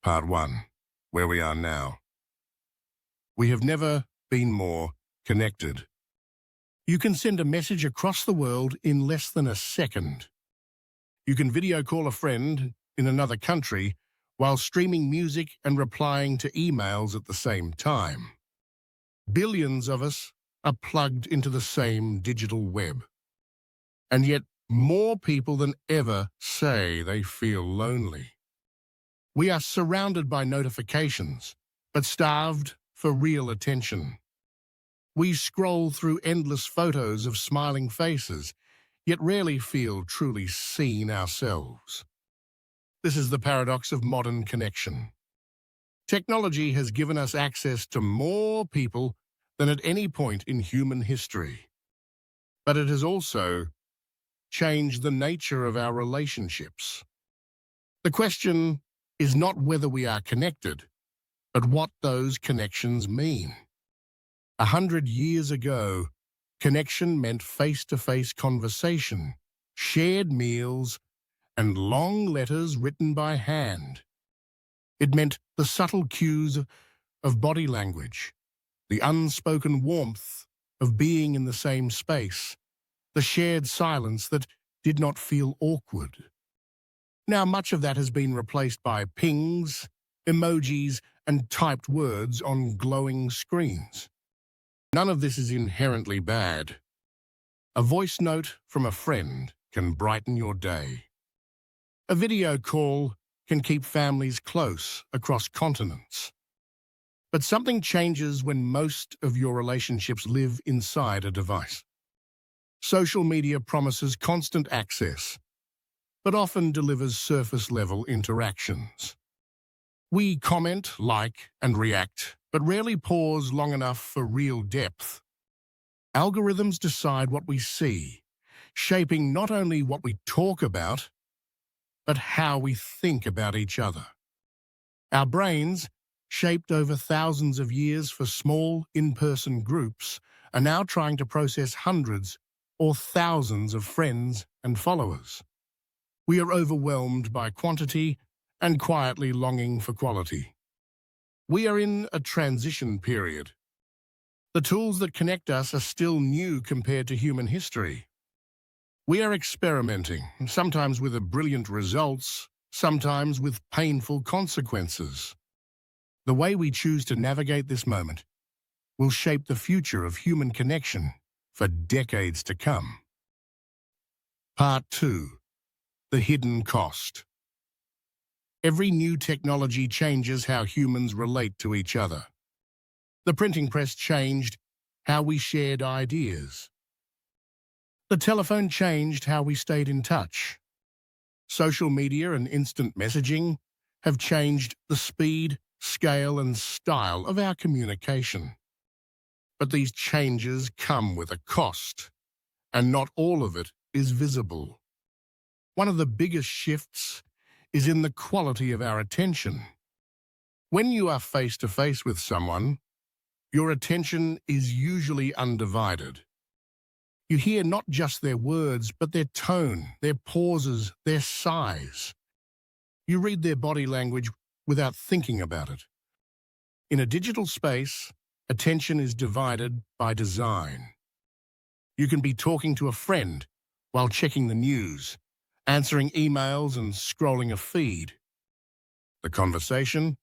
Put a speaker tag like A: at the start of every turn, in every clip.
A: Part 1, where we are now. We have never been more connected. You can send a message across the world in less than a second. You can video call a friend in another country while streaming music and replying to emails at the same time. Billions of us are plugged into the same digital web. And yet, more people than ever say they feel lonely. We are surrounded by notifications, but starved for real attention. We scroll through endless photos of smiling faces, yet rarely feel truly seen ourselves. This is the paradox of modern connection. Technology has given us access to more people than at any point in human history. But it has also changed the nature of our relationships. The question is not whether we are connected, but what those connections mean. 100 years ago, connection meant face-to-face conversation, shared meals, and long letters written by hand. It meant the subtle cues of body language, the unspoken warmth of being in the same space, the shared silence that did not feel awkward. Now much of that has been replaced by pings, emojis, and typed words on glowing screens. None of this is inherently bad. A voice note from a friend can brighten your day. A video call can keep families close across continents. But something changes when most of your relationships live inside a device. Social media promises constant access, but often delivers surface-level interactions. We comment, like, and react, but rarely pause long enough for real depth. Algorithms decide what we see, shaping not only what we talk about, but how we think about each other. Our brains, shaped over thousands of years for small, in-person groups, are now trying to process hundreds or thousands of friends and followers. We are overwhelmed by quantity and quietly longing for quality. We are in a transition period. The tools that connect us are still new compared to human history. We are experimenting, sometimes with brilliant results, sometimes with painful consequences. The way we choose to navigate this moment will shape the future of human connection for decades to come. Part 2. The hidden cost. Every new technology changes how humans relate to each other. The printing press changed how we shared ideas. The telephone changed how we stayed in touch. Social media and instant messaging have changed the speed, scale, and style of our communication. But these changes come with a cost, and not all of it is visible. One of the biggest shifts is in the quality of our attention. When you are face-to-face with someone, your attention is usually undivided. You hear not just their words, but their tone, their pauses, their sighs. You read their body language without thinking about it. In a digital space, attention is divided by design. You can be talking to a friend while checking the news, answering emails and scrolling a feed. The conversation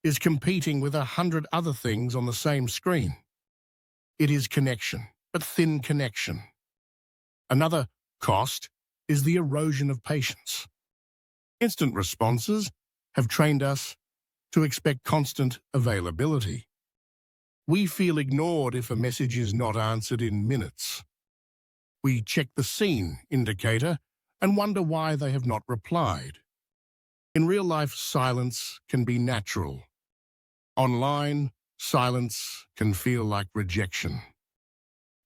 A: is competing with 100 other things on the same screen. It is connection, but thin connection. Another cost is the erosion of patience. Instant responses have trained us to expect constant availability. We feel ignored if a message is not answered in minutes. We check the seen indicator and wonder why they have not replied. In real life, silence can be natural. Online, silence can feel like rejection.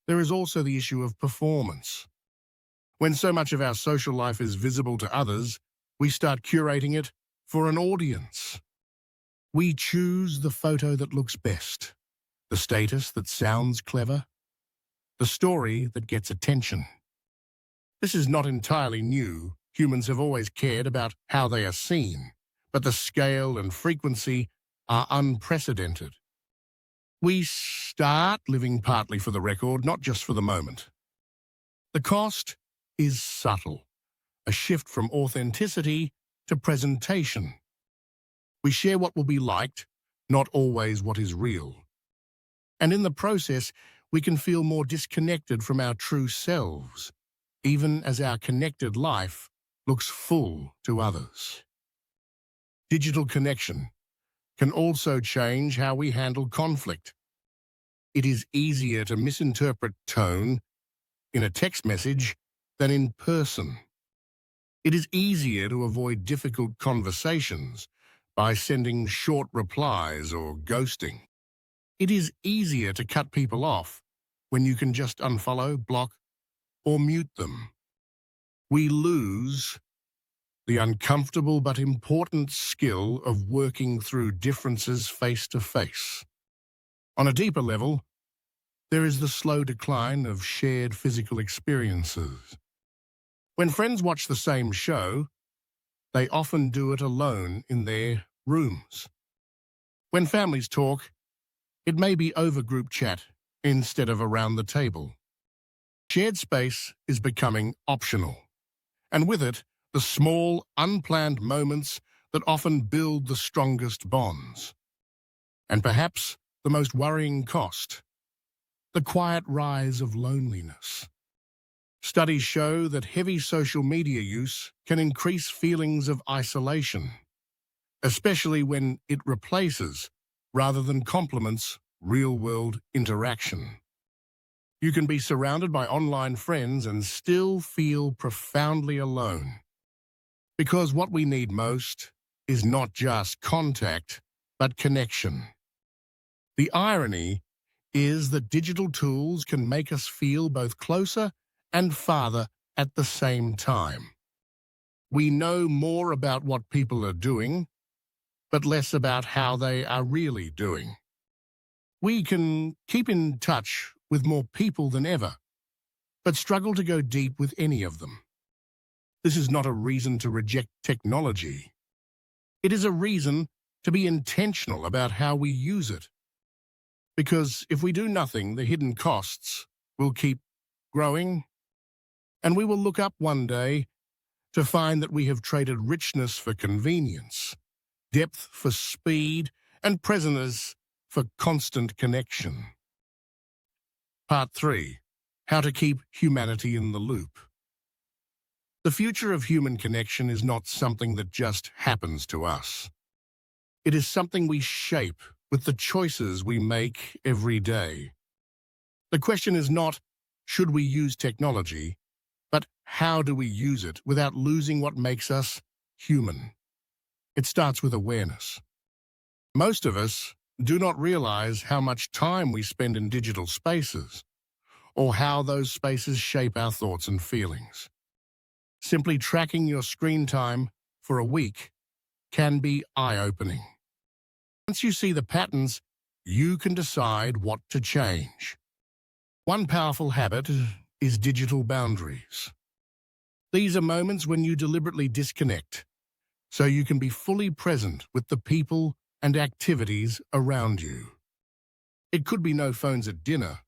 A: There is also the issue of performance. When so much of our social life is visible to others, we start curating it for an audience. We choose the photo that looks best, the status that sounds clever, the story that gets attention. This is not entirely new. Humans have always cared about how they are seen, but the scale and frequency are unprecedented. We start living partly for the record, not just for the moment. The cost is subtle, a shift from authenticity to presentation. We share what will be liked, not always what is real. And in the process, we can feel more disconnected from our true selves, even as our connected life looks full to others. Digital connection can also change how we handle conflict. It is easier to misinterpret tone in a text message than in person. It is easier to avoid difficult conversations by sending short replies or ghosting. It is easier to cut people off when you can just unfollow, block, or mute them. We lose the uncomfortable but important skill of working through differences face to face. On a deeper level, there is the slow decline of shared physical experiences. When friends watch the same show, they often do it alone in their rooms. When families talk, it may be over group chat instead of around the table. Shared space is becoming optional, and with it, the small, unplanned moments that often build the strongest bonds. And perhaps the most worrying cost, the quiet rise of loneliness. Studies show that heavy social media use can increase feelings of isolation, especially when it replaces, rather than complements, real-world interaction. You can be surrounded by online friends and still feel profoundly alone. Because what we need most is not just contact, but connection. The irony is that digital tools can make us feel both closer and farther at the same time. We know more about what people are doing, but less about how they are really doing. We can keep in touch with more people than ever, but struggle to go deep with any of them. This is not a reason to reject technology. It is a reason to be intentional about how we use it. Because if we do nothing, the hidden costs will keep growing, and we will look up one day to find that we have traded richness for convenience, depth for speed, and presence for constant connection. Part 3. How to keep humanity in the loop. The future of human connection is not something that just happens to us. It is something we shape with the choices we make every day. The question is not, should we use technology, but how do we use it without losing what makes us human? It starts with awareness. Most of us do not realize how much time we spend in digital spaces, or how those spaces shape our thoughts and feelings. Simply tracking your screen time for a week can be eye-opening. Once you see the patterns, you can decide what to change. One powerful habit is digital boundaries. These are moments when you deliberately disconnect, so you can be fully present with the people and activities around you. It could be no phones at dinner,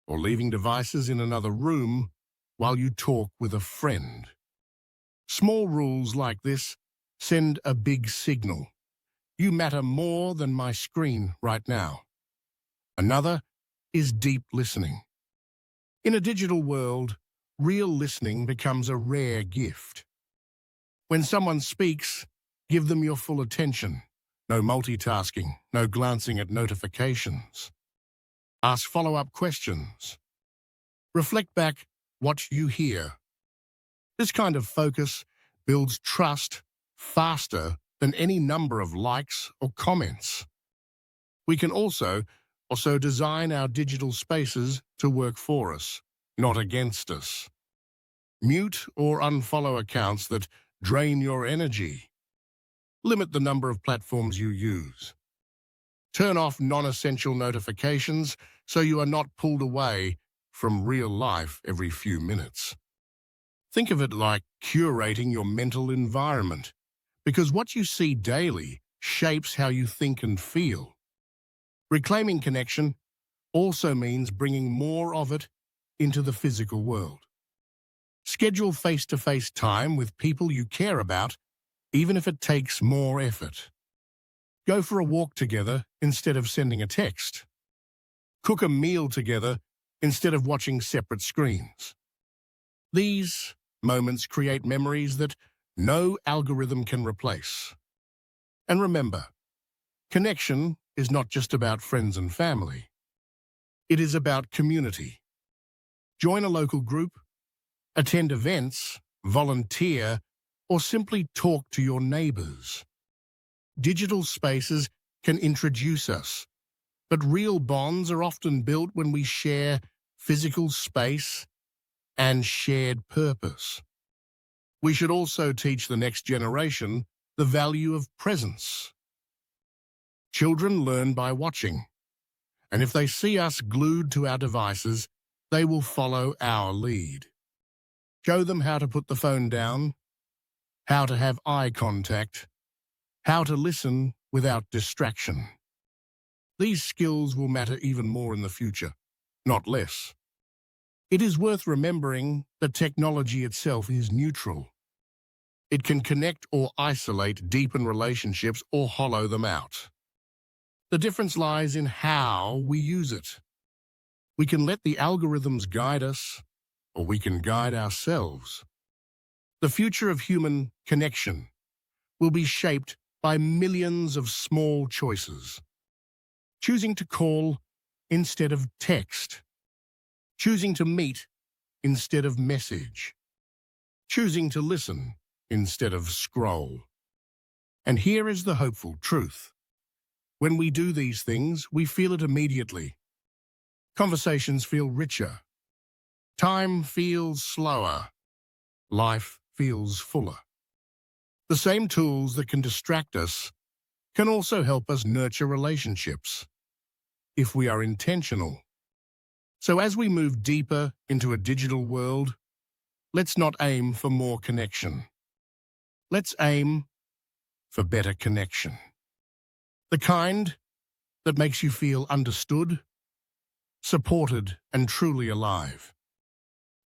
A: or leaving devices in another room while you talk with a friend. Small rules like this send a big signal. You matter more than my screen right now. Another is deep listening. In a digital world, real listening becomes a rare gift. When someone speaks, give them your full attention. No multitasking, no glancing at notifications. Ask follow-up questions. Reflect back what you hear. This kind of focus builds trust faster than any number of likes or comments. We can also design our digital spaces to work for us, not against us. Mute or unfollow accounts that drain your energy. Limit the number of platforms you use. Turn off non-essential notifications so you are not pulled away from real life every few minutes. Think of it like curating your mental environment. Because what you see daily shapes how you think and feel. Reclaiming connection also means bringing more of it into the physical world. Schedule face-to-face time with people you care about, even if it takes more effort. Go for a walk together instead of sending a text. Cook a meal together instead of watching separate screens. These moments create memories that no algorithm can replace. And remember, connection is not just about friends and family. It is about community. Join a local group, attend events, volunteer, or simply talk to your neighbors. Digital spaces can introduce us, but real bonds are often built when we share physical space and shared purpose. We should also teach the next generation the value of presence. Children learn by watching, and if they see us glued to our devices, they will follow our lead. Show them how to put the phone down, how to have eye contact, how to listen without distraction. These skills will matter even more in the future, not less. It is worth remembering that technology itself is neutral. It can connect or isolate, deepen relationships, or hollow them out. The difference lies in how we use it. We can let the algorithms guide us, or we can guide ourselves. The future of human connection will be shaped by millions of small choices. Choosing to call instead of text. Choosing to meet instead of message. Choosing to listen instead of scroll. And here is the hopeful truth. When we do these things, we feel it immediately. Conversations feel richer. Time feels slower. Life feels fuller. The same tools that can distract us can also help us nurture relationships, if we are intentional. So as we move deeper into a digital world, let's not aim for more connection. Let's aim for better connection. The kind that makes you feel understood, supported, and truly alive.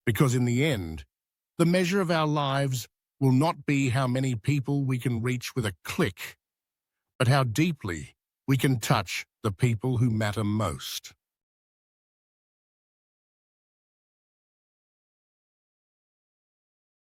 A: Because in the end, the measure of our lives will not be how many people we can reach with a click, but how deeply we can touch the people who matter most.